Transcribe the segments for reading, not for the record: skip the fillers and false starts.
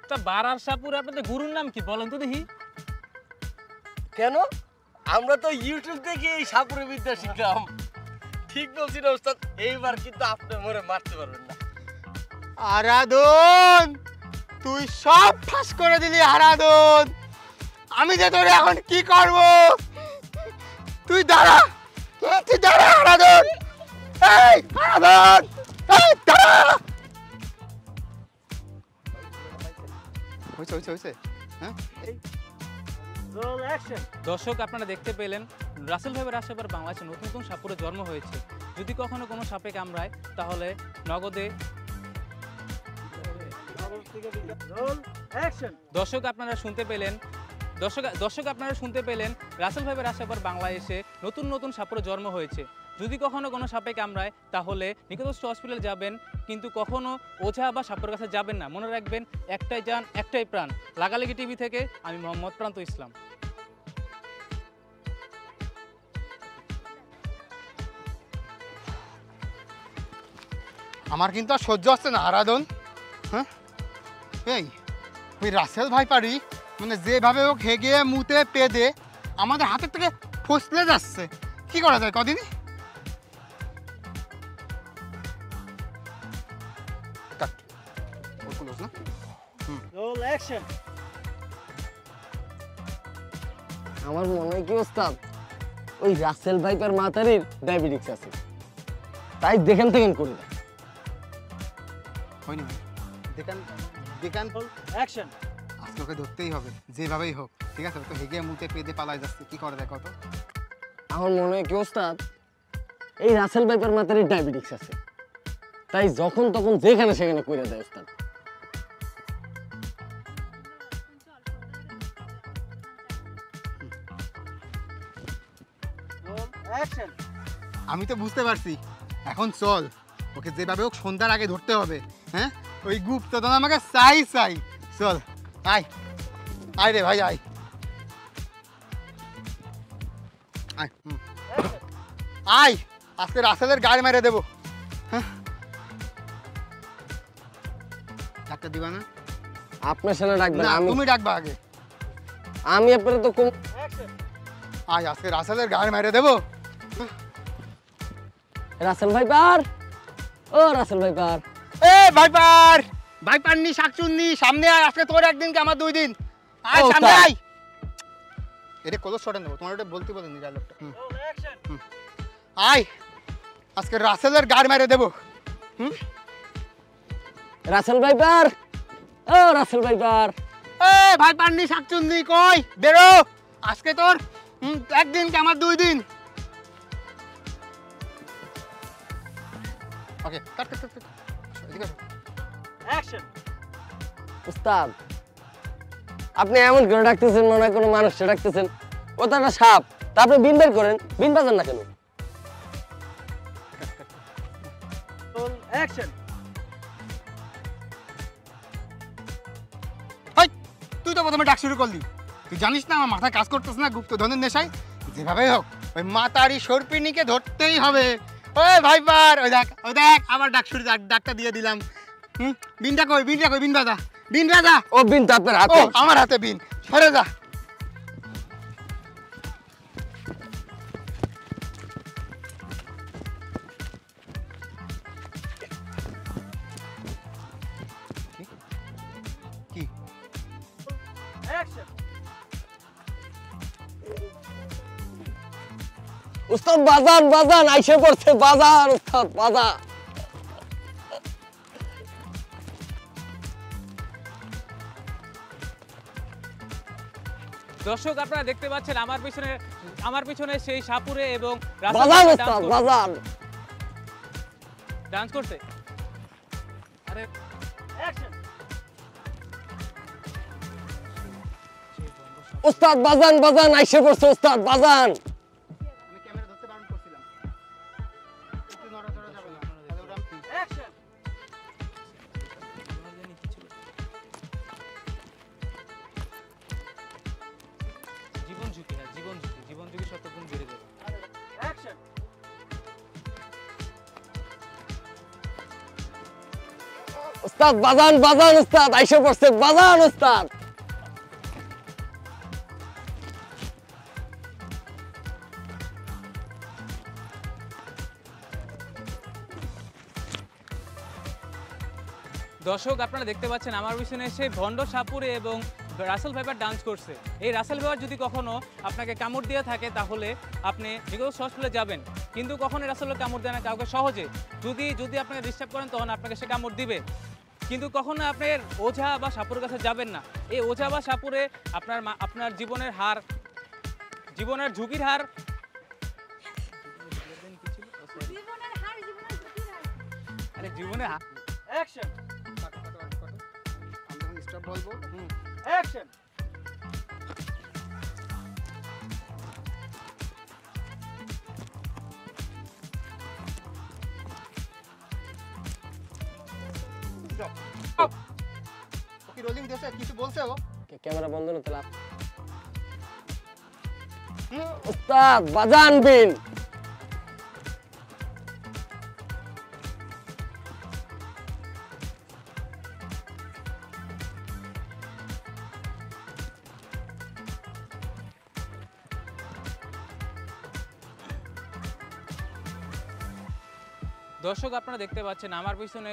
তা বারার সাপুরে আপনাদের গুরুর নাম কি বলেন তো দেখি? কেন? আমরা তো ইউটিউব থেকে এই সাপুরে বিদ্যা শিখলাম। ঠিক বলছি না ওস্তাদ? এইবার কিন্তু আপনি মরে মারতে পারবেন না। আরাধন, তুই সব ফাঁস করে দিলি আরাধন। আমি যে তোরে এখন কি করব? তুই দাঁড়া, তুই দাঁড়া আরাধন। এই আরাধন, এই দাঁড়া। হয়েছে হ্যাঁ। দর্শক আপনারা দেখতে পেলেন রাসেল ভাইয়ের আশেপাশে বাংলাদেশে নতুন নতুন সাপুরে জন্ম হয়েছে। যদি কখনো কোনো সাপে কামড়ায় তাহলে নগদে। দর্শক আপনারা শুনতে পেলেন রাসেল ভাইয়ের আশেপাশে বাংলাদেশে নতুন নতুন সাপুরে জন্ম হয়েছে। যদি কখনো কোনো সাপে কামড়ায় তাহলে নিকটস্থ হসপিটালে যাবেন, কিন্তু কখনো ওঝা বা সাপুরের কাছে যাবেন না। মনে রাখবেন, একটাই জান একটাই প্রাণ। লাগালাগি টিভি থেকে আমি মোহাম্মদ প্রান্ত ইসলাম। আমার কিন্তু আর সহ্য হচ্ছে না আরাধন। হ্যাঁ, এই ওই রাসেল ভাই পারি মানে যেভাবে ও হেগে মুতে পেদে আমাদের হাতের থেকে ফসলে যাচ্ছে। কি করা যায় কদিনই? আমার মনে হয় কি ওস্তাদ, ওই রাসেল ভাইপার মাতারির ডায়াবেটিস আছে, তাই দেখেন থেকে করে দেয়। হয়নি ভাই, দেখান অ্যাকশন। আজকে ওকে ধরতেই হবে যেভাবেই হোক। ঠিক আছে, তো হেগে মুতে পেদে পালাই যাচ্ছে। কি করা যায় কত? আমার মনে হয় কি ওস্তাদ, এই রাসেল ভাইপার মাতারির ডায়াবেটিস আছে, তাই যখন তখন যেখানে সেখানে করে দেয় ওস্তাদ। আমি তো বুঝতে পারছি। এখন চল, ওকে যেভাবে হোক সন্ধ্যার আগে ধরতে হবে। হ্যাঁ, ওই গুপ্তধন আমাকে চাই। চল আয় আয় রে ভাই, আয় আয় আয়। আজকে রাসেলের গাড়ি মেরে দেবো। হ্যাঁ, ডাক্তার দিবা না? আপনার সামনে ডাকবেন? তুমি ডাকবা আগে। আমি আপনার তো কম। আয়, আজকে রাসেলের গাড়ি মেরে দেবো। রাসেল ভাইপার, ও রাসেল ভাইপার, এ ভাইপার নি শাকচুন্নি, সামনে আয়। আজকে তোর একদিন কি আমার 2 দিন। আয় সামনে আয়। এটা কত শটে নেবো? তোমার ওটা বলতে বলেন ডায়লগটা। আয়, আজকে রাসেলের গাড়ি মেরে দেবো। রাসেল ভাইপার, ও রাসেল ভাইপার, এ ভাইপার নি শাকচুন্নি কই বেরো। আজকে তোর একদিন কি আমার 2 দিন। ওকে, কাট। এদিকে আসো। অ্যাকশন। উস্তাদ, আপনি এমন করে ডাকতেছেন মনে হয় কোনো মানুষকে ডাকতেছেন। ও তো একটা সাপ। তা আপনি বিন বের করেন, বিন বাজান না কেন? তুই তো প্রথমে ডাক শুরু করলি। তুই জানিস না আমার মাথায় কাজ করতেছে না গুপ্তধনের নেশায়। যেভাবে হোক ওই মাতারি সর্পিনীকে ধরতেই হবে। ওই ভাইপার, ওই দেখ আবার ডাক শুরু, ডাকটা দিয়ে দিলাম। বিনটা কই, বিন বাজা। ও বিন তো আপনার হাতে। আমার হাতে বিন, সরে যা। কি উস্তাদ বাজান আইসে পড়ছে। বাজান উস্তাদ, বাজান। দর্শক আপনারা দেখতে পাচ্ছেন আমার পিছনে সেই সাপুরে এবং বাজান উস্তাদ, বাজান ডান্স করছে। আরে উস্তাদ বাজান আইসে পড়ছে। উস্তাদ বাজান। আমি ক্যামেরা ধরতে বারণ করছিলাম। একটু নড়াচড়া যাবে না। অ্যাকশন। জীবন ঝুঁকি শতগুণ বেড়ে যাবে। অ্যাকশন। উস্তাদ বাজান বাজান উস্তাদ আইসে পড়ছে বাজান উস্তাদ। দর্শক আপনারা দেখতে পাচ্ছেন আমার পিছনে এসে ভন্ড সাপুরে এবং রাসেল ভাইপার ডান্স করছে। এই রাসেল ভাইপার যদি কখনো আপনাকে কামড় দিয়ে থাকে তাহলে আপনি নিকটস্থ হসপিটালে যাবেন, কিন্তু কখনো রাসেল কামড় দেয় না কাউকে সহজে। যদি আপনাকে ডিস্টার্ব করেন তখন আপনাকে সে কামড় দিবে, কিন্তু কখনো আপনার ওঝা বা সাপুরের কাছে যাবেন না। এই ওঝা বা সাপুরে আপনার জীবনের ঝুঁকির হার জীবনে অ্যাকশন আমরা স্টপ বলবো। অ্যাকশন। কি রোলিং দিয়েছে, কিছু বলছে ও? ক্যামেরা বন্ধ না তাহলে উস্তাদ বাজান বিন। দর্শক আপনারা দেখতে পাচ্ছেন আমার পিছনে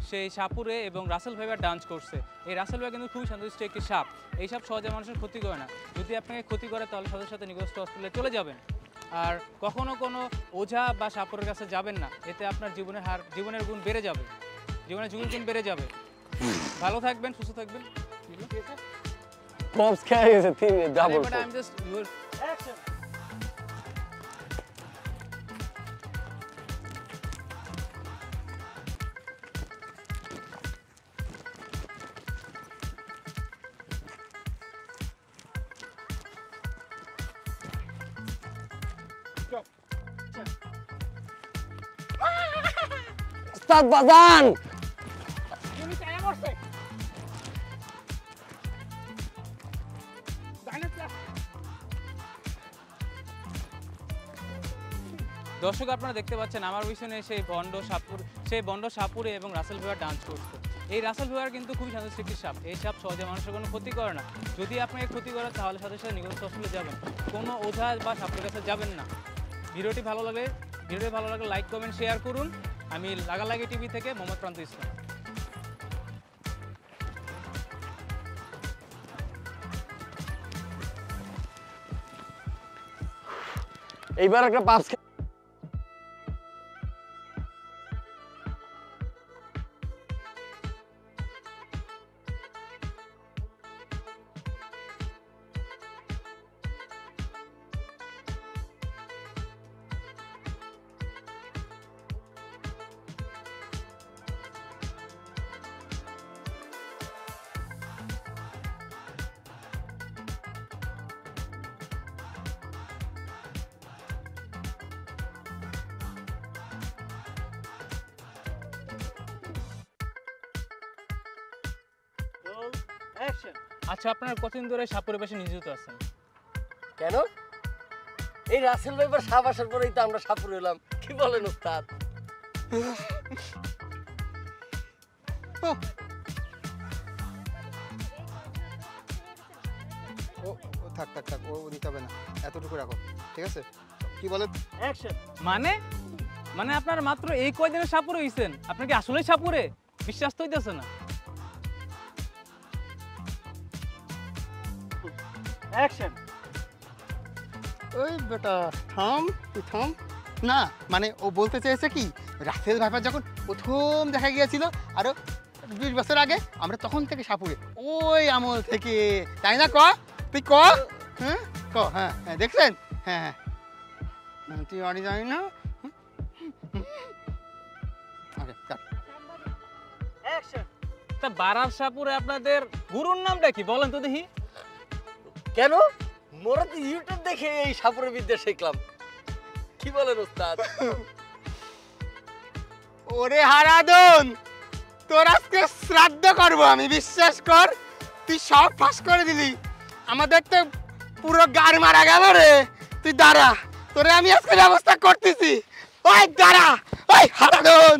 সেই সাপুরে এবং রাসেল ভাইবার ডান্স করছে। এই রাসেল ভাই কিন্তু খুবই শান্তশিষ্ট একটি সাপ। এই সাপ সহজে মানুষের ক্ষতি করে না। যদি আপনাকে ক্ষতি করে তাহলে সাথে সাথে নিকটস্থ হসপিটালে চলে যাবেন। আর কখনো কোনো ওঝা বা সাপুরের কাছে যাবেন না, এতে আপনার জীবনের গুণ বেড়ে যাবে, জীবনের গুণ বেড়ে যাবে। ভালো থাকবেন, সুস্থ থাকবেন। পপস খেয়ে গেছে তিন ডাবল। আমি জাস্ট ইউর অ্যাকশন। উস্তাদ বাজান। দর্শক আপনারা দেখতে পাচ্ছেন আমার পিছনে সেই বন্ড সাপুরে এবং রাসেল ভাইবার ডান্স করছে। এই রাসেল ভাইবার কিন্তু খুবই শান্তশিষ্ট একটি সাপ। এই সাপ সহজে মানুষের কোনো ক্ষতি করে না। যদি আপনাকে ক্ষতি করে তাহলে সাথে সাথে নিকটস্থ হসপিটালে যাবেন, কোনো ওঝা বা সাপুরের কাছে যাবেন না। ভিডিওটি ভালো লাগলে লাইক কমেন্ট শেয়ার করুন। আমি লাগালাগি টিভি থেকে মোহাম্মদ প্রান্ত ইসলাম। এইবার একটা পাপস আচ্ছা, আপনার কতদিন ধরে সাপুরের পাশে নিয়োজিত আছেন? কেন? এই রাসেল ভাইবার সাপ আসার পরেই তো আমরা সাপুরে এলাম। কি বলেন উস্তাদ? ও থাক ও দিতে হবে না, এতটুকু রাখো, ঠিক আছে? কি বলে অ্যাকশন। মানে আপনারা মাত্র এই কয়দিনে সাপুরে হইছেন? আপনার কি আসলেই সাপুরে? বিশ্বাস তো হইতেছে না। অ্যাকশন। ওই বেটা তুই থাম না, মানে ও বলতে চেয়েছে কি, রাসেল ভাইপার যখন প্রথম দেখা গিয়েছিল আরো 20 বছর আগে, আমরা তখন থেকে সাপুরে, ওই আমল থেকে, তাই না? তুই হ্যাঁ হ্যাঁ দেখছেন? হ্যাঁ তুই অরি জানি না। তা বারার সাপুরে আপনাদের গুরুর নামটা কি বলেন তো দেখি? কেন? মোরা তো ইউটিউব দেখে এই সাপুরের বিদ্যা শিখলাম। কি বলেন উস্তাদ? ওরে হারাদন, তোর আজকে শ্রাদ্ধ করবো আমি, বিশ্বাস কর। তুই সব ফাঁস করে দিলি, আমাদের তো পুরো গাড় মারা গেল রে। তুই দাঁড়া, তোরে আমি আজকে ব্যবস্থা করতেছি। ওই দাঁড়া, ওই হারাদন।